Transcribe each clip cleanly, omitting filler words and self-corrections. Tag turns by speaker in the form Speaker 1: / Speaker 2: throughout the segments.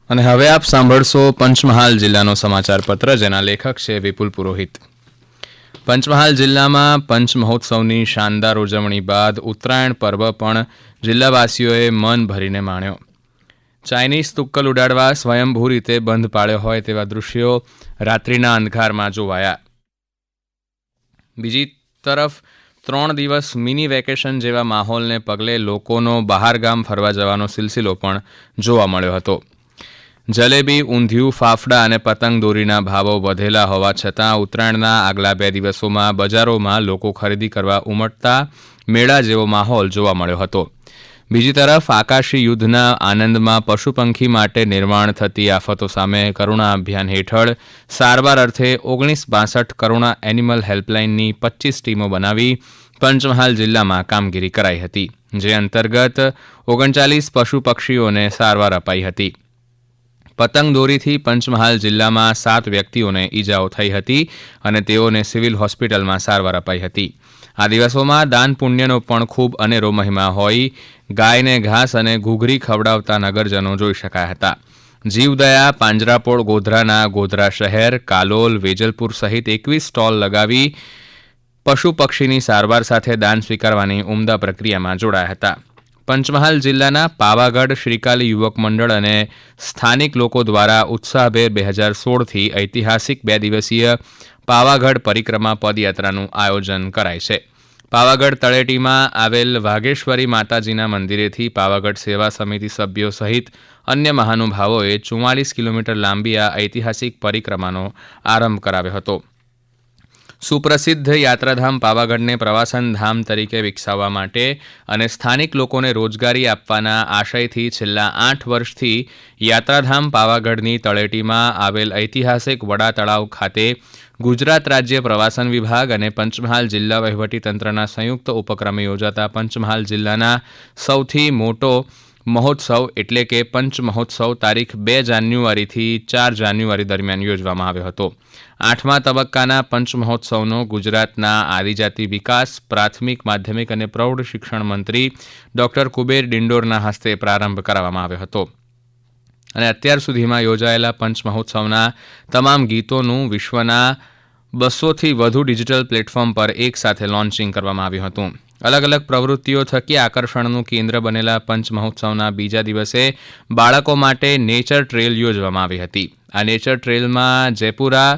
Speaker 1: અને હવે આપ સાંભળશો પંચમહાલ જિલ્લાનો સમાચાર પત્ર, જેના લેખક છે વિપુલ પુરોહિત. પંચમહાલ જિલ્લામાં પંચ મહોત્સવની શાનદાર ઉજવણી બાદ ઉત્તરાયણ પર્વ પણ જિલ્લાવાસીઓએ મન ભરીને માણ્યો. ચાઇનીઝ તુક્કલ ઉડાડવા સ્વયંભૂ રીતે બંધ પાળ્યો હોય તેવા દૃશ્યો રાત્રિના અંધકારમાં જોવાયા. બીજી તરફ 3 દિવસ મિની વેકેશન જેવા માહોલને પગલે લોકોનો બહારગામ ફરવા જવાનો સિલસિલો પણ જોવા મળ્યો હતો. જલેબી, ઊંધિયું, ફાફડા અને પતંગ દોરીના ભાવો વધેલા હોવા છતાં ઉત્તરાયણના આગલા 2 દિવસોમાં બજારોમાં લોકો ખરીદી કરવા ઉમટતા મેળા જેવો માહોલ જોવા મળ્યો હતો. બીજી તરફ આકાશી યુદ્ધના આનંદમાં પશુપંખી માટે નિર્માણ થતી આફતો સામે કરુણા અભિયાન હેઠળ સારવાર અર્થે 1962 કરુણા એનિમલ હેલ્પલાઇનની 25 ટીમો બનાવી પંચમહાલ જિલ્લામાં કામગીરી કરાઈ હતી, જે અંતર્ગત 39 પશુ પક્ષીઓને સારવાર અપાઈ હતી. પતંગ દોરીથી પંચમહાલ જિલ્લામાં 7 વ્યક્તિઓને ઈજાઓ થઈ હતી અને તેઓને સિવિલ હોસ્પિટલમાં સારવાર અપાઈ હતી. આ દિવસોમાં દાન પુણ્યનો પણ ખૂબ અનેરો મહિમા હોય ગાયને ઘાસ અને ઘૂઘરી ખવડાવતા નગરજનો જોઈ શકાયા હતા. જીવદયા પાંજરાપોળ ગોધરાના ગોધરા શહેર, કાલોલ, વેજલપુર સહિત 21 સ્ટોલ લગાવી પશુ પક્ષીની સારવાર સાથે દાન સ્વીકારવાની ઉમદા પ્રક્રિયામાં જોડાયા હતા. પંચમહાલ જિલ્લાના પાવાગઢ શ્રીકાલી યુવક મંડળ અને સ્થાનિક લોકો દ્વારા ઉત્સાહભેર 2016થી ઐતિહાસિક 2 દિવસીય પાવાગઢ પરિક્રમા પદયાત્રાનું આયોજન કરાય છે. પાવાગઢ તળેટીમાં આવેલ વાઘેશ્વરી માતાજીના મંદિરેથી પાવાગઢ સેવા સમિતિ સભ્યો સહિત અન્ય મહાનુભાવોએ 44 કિલોમીટર લાંબી આ ઐતિહાસિક પરિક્રમાનો આરંભ કરાવ્યો હતો. સુપ્રસિદ્ધ યાત્રાધામ પાવાગઢને પ્રવાસન ધામ તરીકે વિકસાવવા માટે અને સ્થાનિક લોકોને રોજગારી આપવાના આશયથી છેલ્લા 8 વર્ષથી યાત્રાધામ પાવાગઢની તળેટીમાં આવેલ ઐતિહાસિક વડા તળાવ ખાતે ગુજરાત રાજ્ય પ્રવાસન વિભાગ અને પંચમહાલ જિલ્લા વહીવટીતંત્રના સંયુક્ત ઉપક્રમે યોજાતા પંચમહાલ જિલ્લાના સૌથી મોટો મહોત્સવ એટલે કે પંચ મહોત્સવ તારીખ 2 જાન્યુઆરીથી 4 જાન્યુઆરી દરમિયાન યોજવામાં આવ્યો હતો. 8મા તબક્કાના પંચ મહોત્સવનો ગુજરાતના આદિજાતિ વિકાસ, પ્રાથમિક, માધ્યમિક અને પ્રૌઢ શિક્ષણ મંત્રી ડોક્ટર કુબેર ડિંડોરના હસ્તે પ્રારંભ કરાવવામાં આવ્યો હતો અને અત્યાર સુધીમાં યોજાયેલા પંચ મહોત્સવના તમામ ગીતોનું વિશ્વના 200થી વધુ ડિજિટલ પ્લેટફોર્મ પર એકસાથે લોન્ચિંગ કરવામાં આવ્યું હતું. અલગ અલગ પ્રવૃત્તિઓ થકી આકર્ષણનું કેન્દ્ર બનેલા પંચ મહોત્સવના બીજા દિવસે બાળકો માટે નેચર ટ્રેલ યોજવામાં આવી હતી. આ નેચર ટ્રેલમાં જયપુરા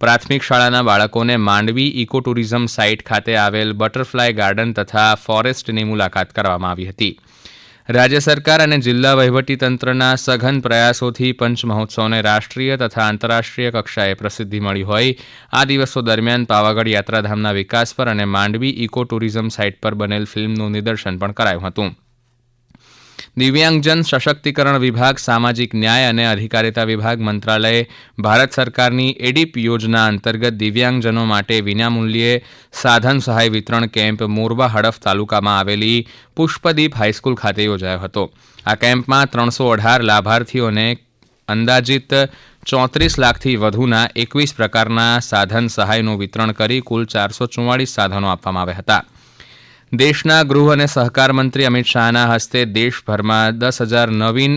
Speaker 1: પ્રાથમિક શાળાના બાળકોને માંડવી ઇકો ટુરિઝમ સાઇટ ખાતે આવેલ બટરફ્લાય ગાર્ડન તથા ફોરેસ્ટની મુલાકાત કરવામાં આવી હતી. રાજ્ય સરકાર અને જિલ્લા વહીવટીતંત્રના સઘન પ્રયાસોથી પંચ મહોત્સવને રાષ્ટ્રીય તથા આંતરરાષ્ટ્રીય કક્ષાએ પ્રસિદ્ધિ મળી હોય આ દિવસો દરમિયાન પાવાગઢ યાત્રાધામના વિકાસ પર અને માંડવી ઇકો ટુરિઝમ સાઇટ પર બનેલ ફિલ્મનું નિદર્શન પણ કરાયું હતું. દિવ્યાંગજન સશક્તિકરણ વિભાગ, સામાજિક ન્યાય અને અધિકારિતા વિભાગ મંત્રાલય ભારત સરકારની એડીપ યોજના અંતર્ગત દિવ્યાંગજનો માટે વિનામૂલ્યે સાધન સહાય વિતરણ કેમ્પ મોરવા હડફ તાલુકામાં આવેલી પુષ્પદીપ હાઈસ્કૂલ ખાતે યોજાયો હતો. આ કેમ્પમાં 318 લાભાર્થીઓને અંદાજિત 34 લાખથી વધુના 21 પ્રકારના સાધન સહાયનું વિતરણ કરી કુલ 444 સાધનો આપવામાં આવ્યા હતા. દેશના ગૃહ અને સહકાર મંત્રી અમિત શાહના હસ્તે દેશભરમાં 10,000 નવીન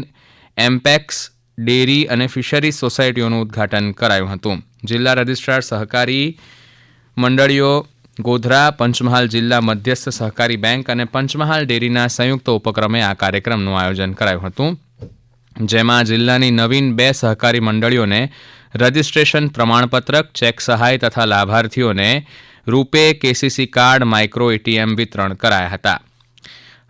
Speaker 1: એમ્પેક્સ ડેરી અને ફિશરીઝ સોસાયટીઓનું ઉદ્ઘાટન કરાયું હતું. જિલ્લા રજિસ્ટ્રાર સહકારી મંડળીઓ ગોધરા, પંચમહાલ જિલ્લા મધ્યસ્થ સહકારી બેંક અને પંચમહાલ ડેરીના સંયુક્ત ઉપક્રમે આ કાર્યક્રમનું આયોજન કરાયું હતું, જેમાં જિલ્લાની નવીન 2 સહકારી મંડળીઓને રજિસ્ટ્રેશન પ્રમાણપત્રક, ચેક સહાય તથા લાભાર્થીઓને રૂપે, કેસીસી કાર્ડ, માઇક્રો એટીએમ વિતરણ કરાયા હતા.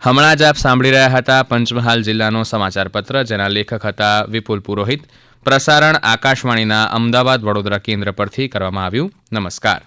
Speaker 1: હમણાં જ આપ સાંભળી રહ્યા હતા પંચમહાલ જિલ્લાનો સમાચાર પત્ર, જેના લેખક હતા વિપુલ પુરોહિત. પ્રસારણ આકાશવાણીના અમદાવાદ વડોદરા કેન્દ્ર પરથી કરવામાં આવ્યું. નમસ્કાર.